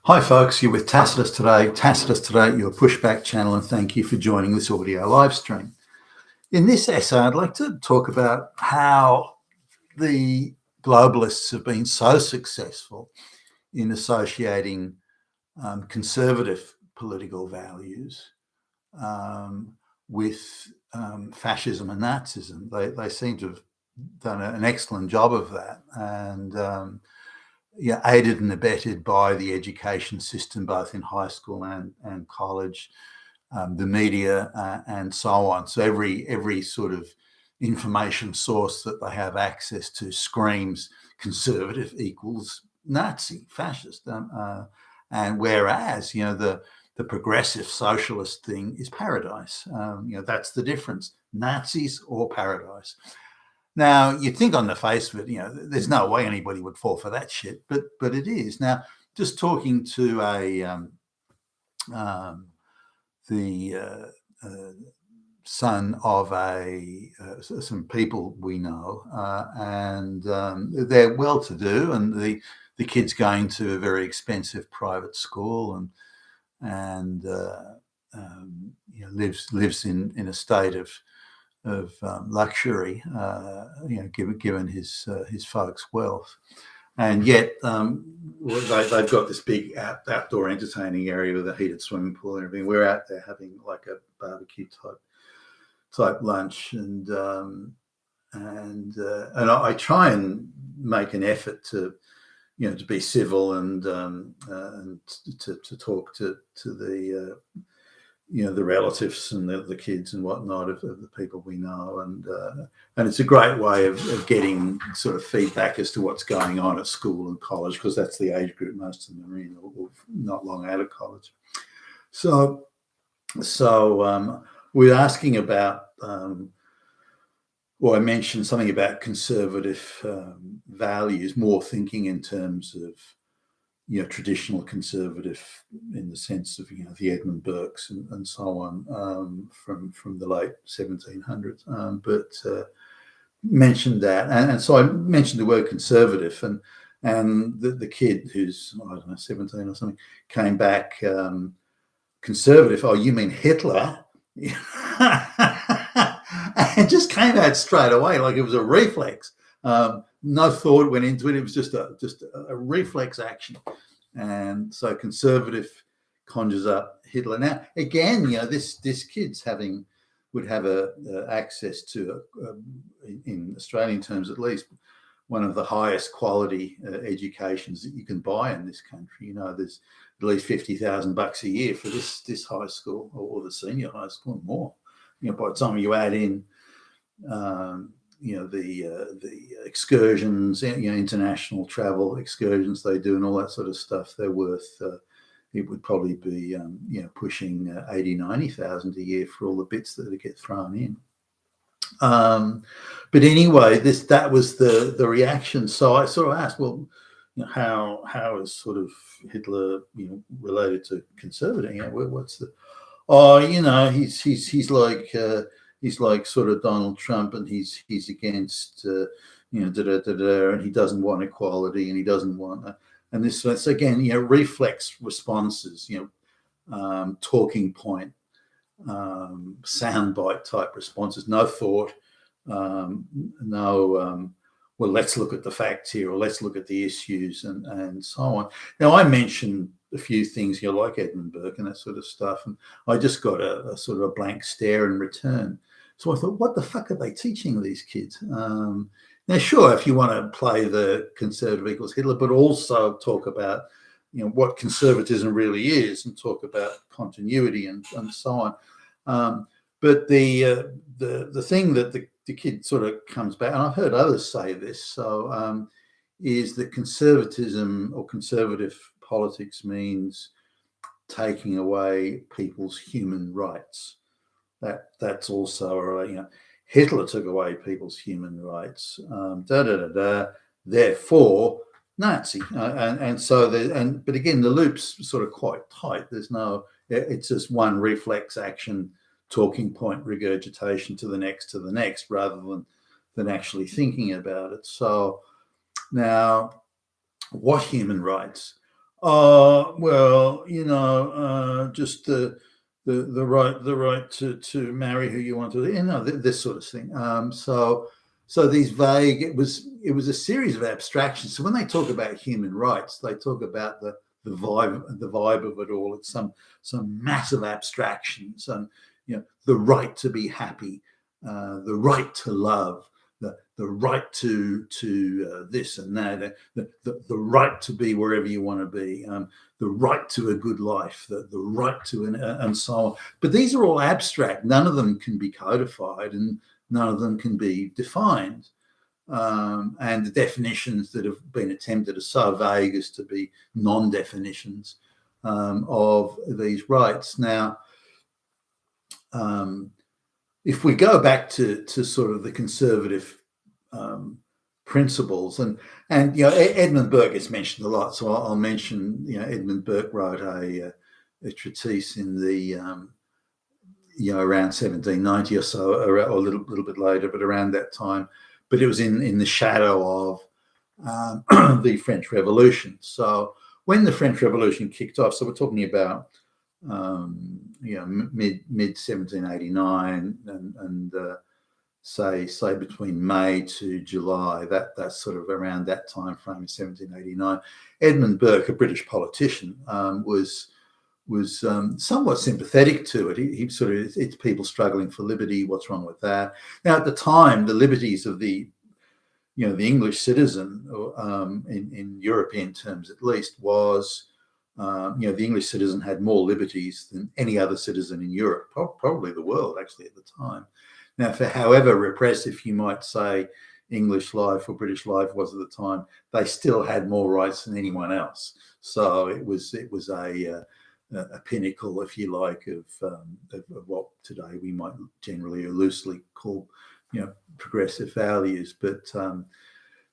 Hi folks, you're with Tacitus Today. Tacitus Today, your pushback channel, and thank you for joining this audio live stream. In this essay, I'd like to talk about how the globalists have been so successful in associating conservative political values with fascism and Nazism. They seem to have done an excellent job of that, and aided and abetted by the education system, both in high school and college, the media, and so on. So every sort of information source that they have access to screams conservative equals Nazi, fascist, and whereas the progressive socialist thing is paradise. That's the difference: Nazis or paradise. Now, you'd think on the face of it, there's no way anybody would fall for that shit, but it is. Now, just talking to the son of some people we know, and they're well-to-do, and the kid's going to a very expensive private school, and lives in a state of luxury, given his folks' wealth, and yet they've got this big outdoor entertaining area with a heated swimming pool and everything. We're out there having like a barbecue type lunch, and I try and make an effort to be civil and to talk to the the relatives and the kids and whatnot of the people we know, and it's a great way of getting sort of feedback as to what's going on at school and college, because that's the age group most of them are in, or not long out of college. So we're asking about, I mentioned something about conservative values, more thinking in terms of traditional conservative, in the sense of the Edmund Burkes and so on, from the late 1700s, but mentioned that, and so I mentioned the word conservative, and the kid, who's, I don't know, 17 or something, came back, conservative, oh, you mean Hitler? And just came out straight away, like it was a reflex. No thought went into it. It was just a reflex action. And so conservative conjures up Hitler. Now, again, this kid's would have access to, in Australian terms at least, one of the highest quality educations that you can buy in this country. There's at least $50,000 a year for this high school, or the senior high school, and more. By the time you add in the excursions, international travel excursions they do, and all that sort of stuff, they're worth, it would probably be pushing 80,000-90,000 a year for all the bits that get thrown in. But anyway, that was the reaction. So I sort of asked, well, how is sort of Hitler related to conservative? What's the he's like sort of Donald Trump, and he's against and he doesn't want equality, and he doesn't want and this. So again, reflex responses, talking point, soundbite type responses, no thought, no. Well, let's look at the facts here, or let's look at the issues, and so on. Now, I mentioned a few things, like Edmund Burke and that sort of stuff, and I just got a sort of a blank stare in return. So I thought, what the fuck are they teaching these kids? Now, sure, if you want to play the conservative equals Hitler, but also talk about, what conservatism really is, and talk about continuity and so on. But the thing that the kid sort of comes back, and I've heard others say this, so is that conservatism or conservative politics means taking away people's human rights. That's also Hitler took away people's human rights. Therefore, Nazi. And so but again, the loop's sort of quite tight. It's just one reflex action, talking point regurgitation to the next, rather than actually thinking about it. So now, what human rights? Well, just the right to marry who you want to, this sort of thing. So these vague, it was a series of abstractions. So when they talk about human rights, they talk about the vibe of it all. It's some massive abstractions, and the right to be happy, the right to love, the right to this and that, the right to be wherever you want to be, the right to a good life, the right to and so on. But these are all abstract. None of them can be codified, and none of them can be defined. And the definitions that have been attempted are so vague as to be non-definitions of these rights. Now, if we go back to sort of the conservative principles, and Edmund Burke gets mentioned a lot, so I'll mention, Edmund Burke wrote a treatise in the around 1790 or so, or a little bit later, but around that time. But it was in the shadow of the French Revolution. So when the French Revolution kicked off, so we're talking about mid 1789, and say between May to July, that's sort of around that time frame in 1789. Edmund Burke, a British politician, was somewhat sympathetic to it. He sort of, it's people struggling for liberty. What's wrong with that? Now, at the time, the liberties of the English citizen, in European terms at least, was the English citizen had more liberties than any other citizen in Europe, probably the world actually at the time. Now, for however repressive you might say English life or British life was at the time, they still had more rights than anyone else. So it was a pinnacle, if you like, of what today we might generally or loosely call, progressive values. But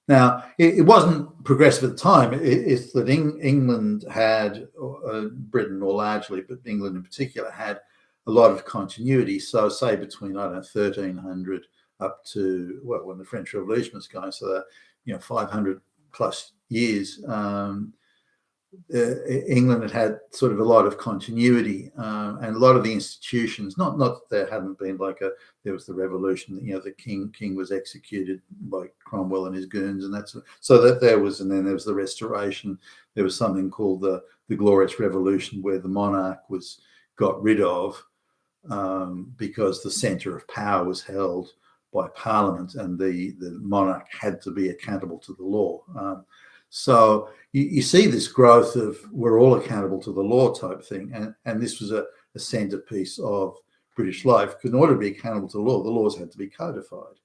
now it wasn't progressive at the time. It's that England had, Britain more largely, but England in particular, had a lot of continuity. So say between 1300 up to when the French Revolution was going, so that 500 plus years. England had sort of a lot of continuity, and a lot of the institutions, not that there hadn't been there was the revolution, the king was executed by Cromwell and his goons, and that's so that there was, and then there was the Restoration. There was something called the Glorious Revolution, where the monarch was got rid of because the centre of power was held by Parliament, and the monarch had to be accountable to the law. So you see this growth of we're all accountable to the law type thing, and this was a centerpiece of British life. Because in order to be accountable to the laws had to be codified,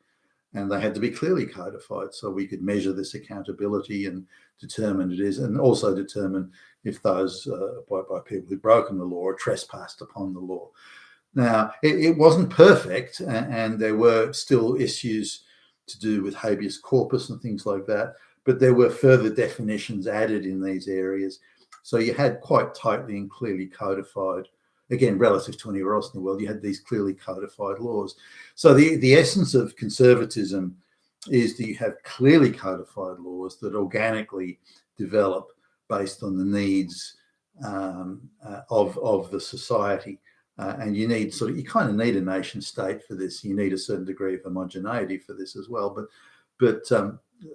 and they had to be clearly codified, so we could measure this accountability and determine it is, and also determine if those by people who've broken the law or trespassed upon the law. Now, it wasn't perfect, and there were still issues to do with habeas corpus and things like that. But there were further definitions added in these areas. So you had quite tightly and clearly codified, again, relative to anywhere else in the world, you had these clearly codified laws. So the essence of conservatism is that you have clearly codified laws that organically develop based on the needs of the society. And you kind of need a nation state for this. You need a certain degree of homogeneity for this as well. But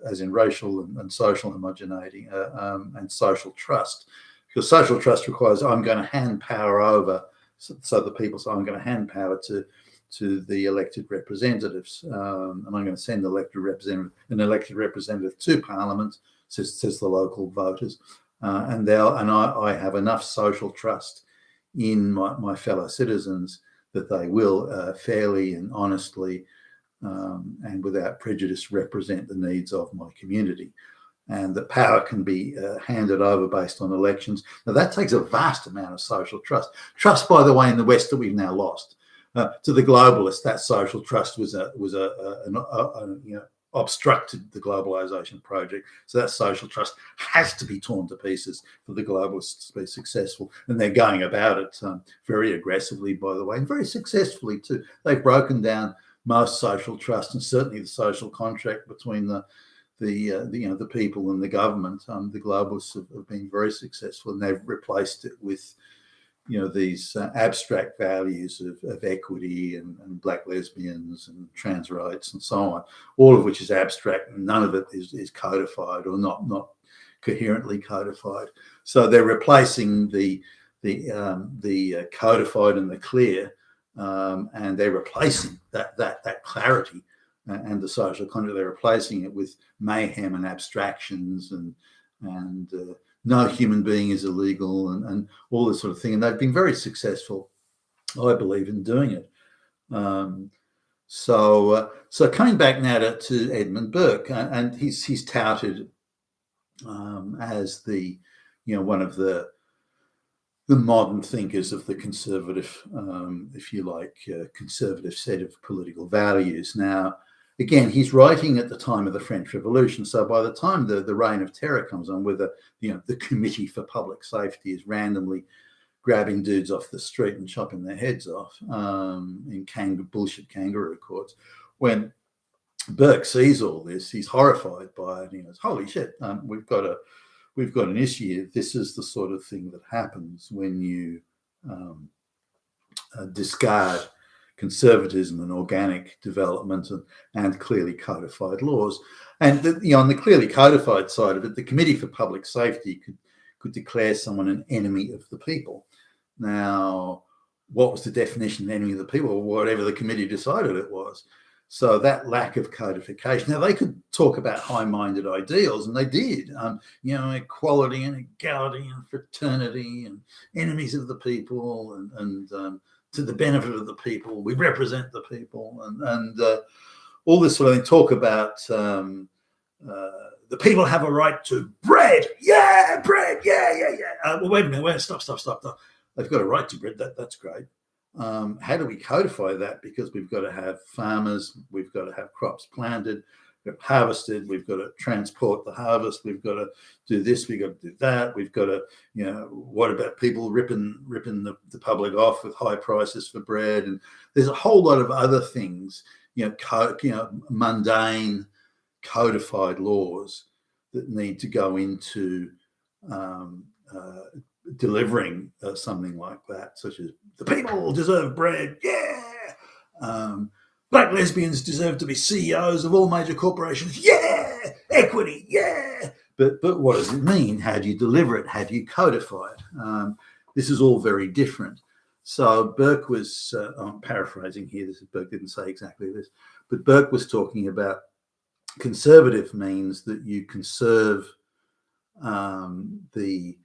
as in racial and social homogeneity and social trust, because social trust requires I'm going to hand power over, so the people say I'm going to hand power to the elected representatives, and I'm going to send an elected representative to Parliament, says the local voters, and I have enough social trust in my fellow citizens that they will fairly and honestly and without prejudice represent the needs of my community, and that power can be handed over based on elections. Now that takes a vast amount of social trust. Trust, by the way, in the West that we've now lost. To the globalists, that social trust was obstructed the globalization project. So that social trust has to be torn to pieces for the globalists to be successful, and they're going about it very aggressively, by the way, and very successfully too. They've broken down most social trust, and certainly the social contract between the the people and the government, the globalists have been very successful, and they've replaced it with these abstract values of equity and black lesbians and trans rights and so on, all of which is abstract, and none of it is codified or not coherently codified. So they're replacing the codified and the clear, and they're replacing that clarity and the social contract. They're replacing it with mayhem and abstractions and no human being is illegal and all this sort of thing. And they've been very successful, I believe, in doing it. So coming back now to Edmund Burke, and he's touted as the one of the modern thinkers of the conservative, if you like, conservative set of political values. Now, again, he's writing at the time of the French Revolution. So by the time the Reign of Terror comes on, where the Committee for Public Safety is randomly grabbing dudes off the street and chopping their heads off in bullshit kangaroo courts, when Burke sees all this, he's horrified by it. He goes, "Holy shit! We've got an issue here. This is the sort of thing that happens when you discard conservatism and organic development and clearly codified laws." And on the clearly codified side of it, the Committee for Public Safety could declare someone an enemy of the people. Now, what was the definition of enemy of the people? Or whatever the committee decided it was. So that lack of codification. Now, they could talk about high-minded ideals, and they did. Equality and equality and fraternity and enemies of the people and to the benefit of the people. We represent the people and all this sort of thing. Talk about the people have a right to bread. Yeah, bread. Yeah. Well, wait a minute. Stop. They've got a right to bread. That's great. How do we codify that? Because we've got to have farmers, we've got to have crops planted, we've harvested, we've got to transport the harvest, we've got to do this, we've got to do that, we've got to, what about people ripping the public off with high prices for bread? And there's a whole lot of other things, mundane codified laws that need to go into delivering something like that, such as the people deserve bread, black lesbians deserve to be CEOs of all major corporations, equity, but what does it mean? How do you deliver it? How do you codify it? This is all very different. So Burke was, I'm paraphrasing here, Burke didn't say exactly this, but Burke was talking about conservative means that you conserve the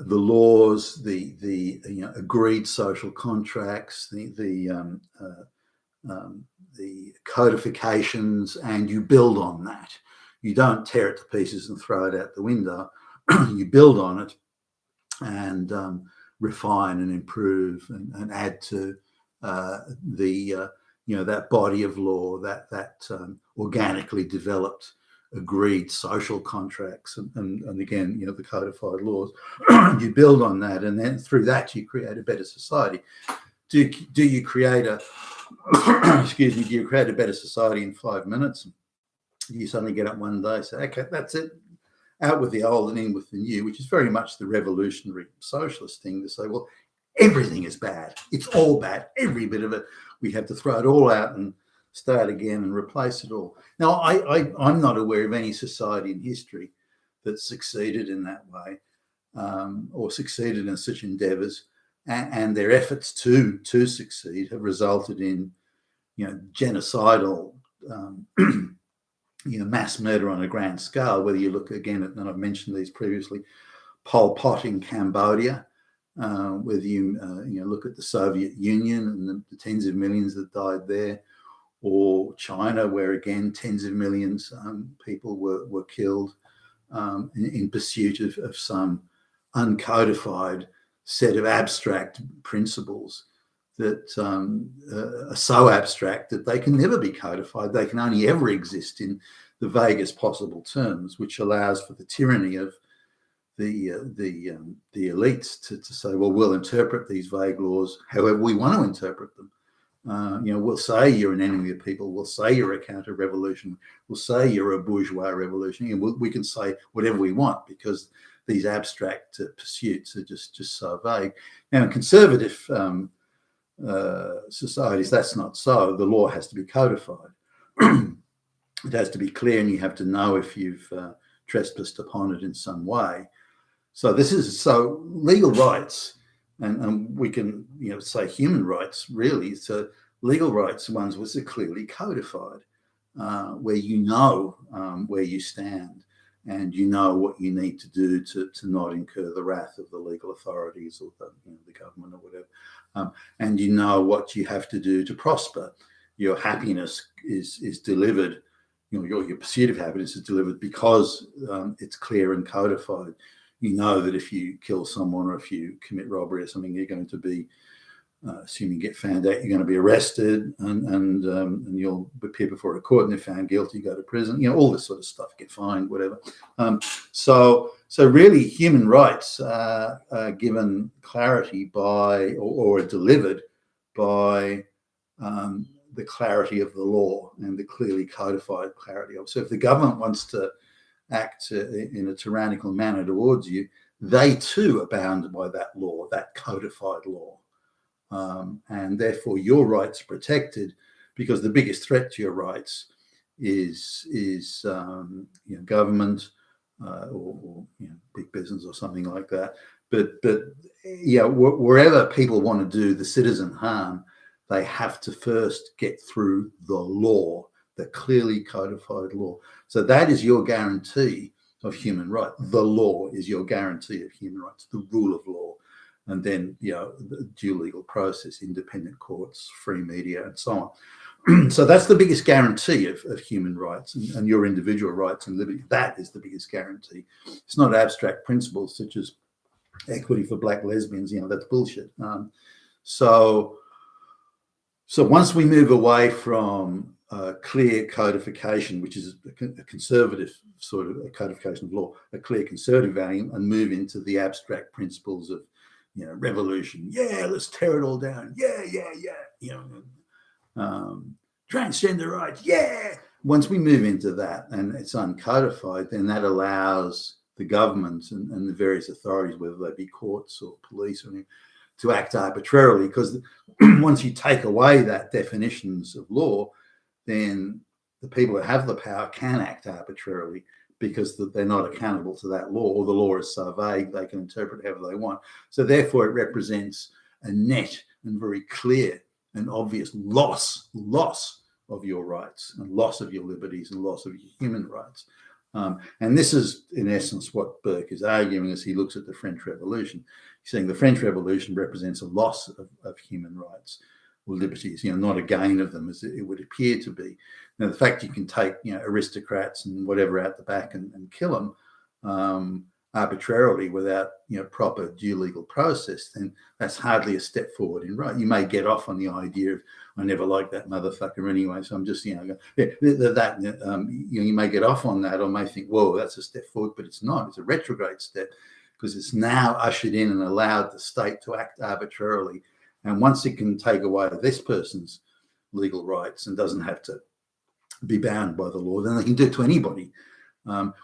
laws, the agreed social contracts, the codifications, and you build on that. You don't tear it to pieces and throw it out the window. You build on it and refine and improve and add to that body of law, that organically developed agreed social contracts and again, the codified laws. You build on that, and then through that you create a better society. Do you create a do you create a better society in 5 minutes? You suddenly get up one day and say, okay, that's it, out with the old and in with the new, which is very much the revolutionary socialist thing to say, well, everything is bad. It's all bad. Every bit of it. We have to throw it all out and start again and replace it all. Now, I'm not aware of any society in history that succeeded in that way or succeeded in such endeavours, and their efforts to succeed have resulted in, genocidal, mass murder on a grand scale. Whether you look again at, and I've mentioned these previously, Pol Pot in Cambodia, whether you look at the Soviet Union and the tens of millions that died there, or China, where again tens of millions people were killed in pursuit of some uncodified set of abstract principles that are so abstract that they can never be codified. They can only ever exist in the vaguest possible terms, which allows for the tyranny of the elites to say, well, we'll interpret these vague laws however we want to interpret them. We'll say you're an enemy of people. We'll say you're a counter-revolution. We'll say you're a bourgeois revolution. And we can say whatever we want because these abstract pursuits are just so vague. Now, in conservative societies, that's not so. The law has to be codified. It has to be clear, and you have to know if you've trespassed upon it in some way. So legal rights. And we can, say human rights, really. So legal rights are ones which are clearly codified, where you know where you stand and you know what you need to do to not incur the wrath of the legal authorities or the government or whatever. And you know what you have to do to prosper. Your happiness is delivered, your pursuit of happiness is delivered because it's clear and codified. You know that if you kill someone or if you commit robbery or something, you're going to be, assuming you get found out, you're going to be arrested and you'll appear before a court, and if found guilty, you go to prison. All this sort of stuff, get fined, whatever. So really, human rights are given clarity by or are delivered by the clarity of the law and the clearly codified clarity of. So if the government wants to act in a tyrannical manner towards you, they too are bound by that law, that codified law. And therefore your rights are protected because the biggest threat to your rights is government or big business or something like that. But wherever people want to do the citizen harm, they have to first get through the law, the clearly codified law. So that is your guarantee of human rights. The law is your guarantee of human rights, the rule of law. And then, the due legal process, independent courts, free media, and so on. So that's the biggest guarantee of human rights and your individual rights and liberty. That is the biggest guarantee. It's not abstract principles such as equity for black lesbians. That's bullshit. So once we move away from clear codification, which is a conservative sort of a codification of law, a clear conservative value, and move into the abstract principles of, revolution. Yeah, let's tear it all down. Yeah. Transgender rights. Yeah. Once we move into that and it's uncodified, then that allows the government and the various authorities, whether they be courts or police or anything, to act arbitrarily, because once you take away that definitions of law, then the people that have the power can act arbitrarily because they're not accountable to that law, or the law is so vague they can interpret however they want. So therefore it represents a net and very clear and obvious loss of your rights and loss of your liberties and loss of your human rights. And this is, in essence, what Burke is arguing as he looks at the French Revolution. He's saying the French Revolution represents a loss of human rights or liberties, not a gain of them as it would appear to be. Now, the fact you can take, aristocrats and whatever out the back and kill them arbitrarily without, proper due legal process, then that's hardly a step forward in right. You may get off on the idea of, I never liked that motherfucker anyway, so I'm just, you may get off on that, or may think, whoa, that's a step forward, but it's not. It's a retrograde step because it's now ushered in and allowed the state to act arbitrarily. And once it can take away this person's legal rights and doesn't have to be bound by the law, then they can do it to anybody,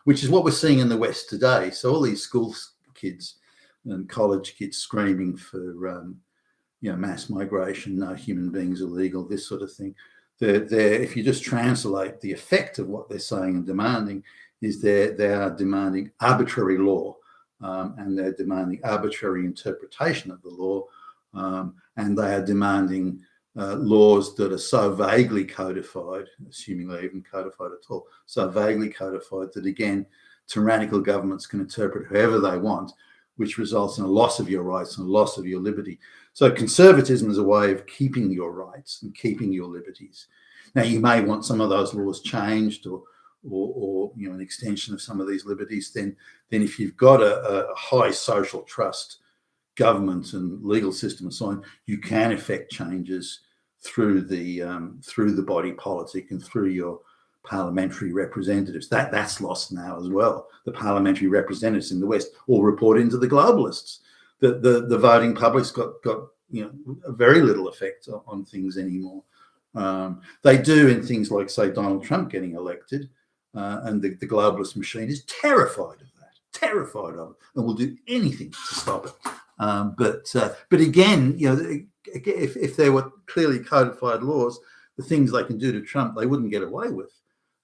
which is what we're seeing in the West today. So all these school kids and college kids screaming for, mass migration, no human beings are legal, this sort of thing. They're, if you just translate the effect of what they're saying and demanding, is they are demanding arbitrary law, and they're demanding arbitrary interpretation of the law, and they are demanding laws that are so vaguely codified, assuming they're even codified at all, so vaguely codified that, again, tyrannical governments can interpret however they want, which results in a loss of your rights and a loss of your liberty. So conservatism is a way of keeping your rights and keeping your liberties. Now, you may want some of those laws changed or an extension of some of these liberties. Then if you've got a high social trust government and legal system and so on, you can effect changes through the body politic and through your parliamentary representatives. That's lost now as well. The parliamentary representatives in the West all report into the globalists. The voting public's got very little effect on things anymore. They do in things like, say, Donald Trump getting elected, and the globalist machine is terrified of that, terrified of it, and will do anything to stop it. But again, if there were clearly codified laws, the things they can do to Trump, they wouldn't get away with.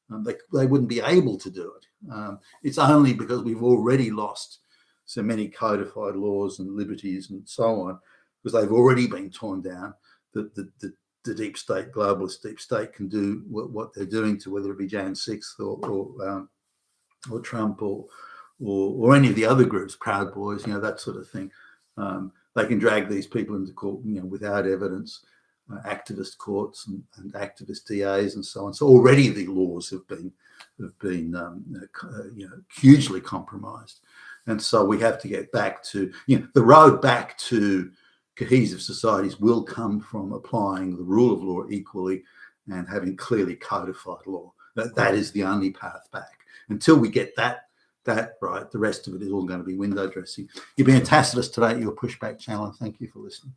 They wouldn't be able to do it. It's only because we've already lost so many codified laws and liberties and so on, because they've already been torn down, that the deep state, globalist deep state, can do what they're doing to, whether it be Jan 6th or Trump or any of the other groups, Proud Boys, that sort of thing. They can drag these people into court, without evidence, activist courts and activist DAs and so on. So already the laws have been hugely compromised, and so we have to get back to the road back to cohesive societies will come from applying the rule of law equally and having clearly codified law. That is the only path back. Until we get that right, the rest of it is all going to be window dressing. You've been a Tacitus today at your Pushback channel, and thank you for listening.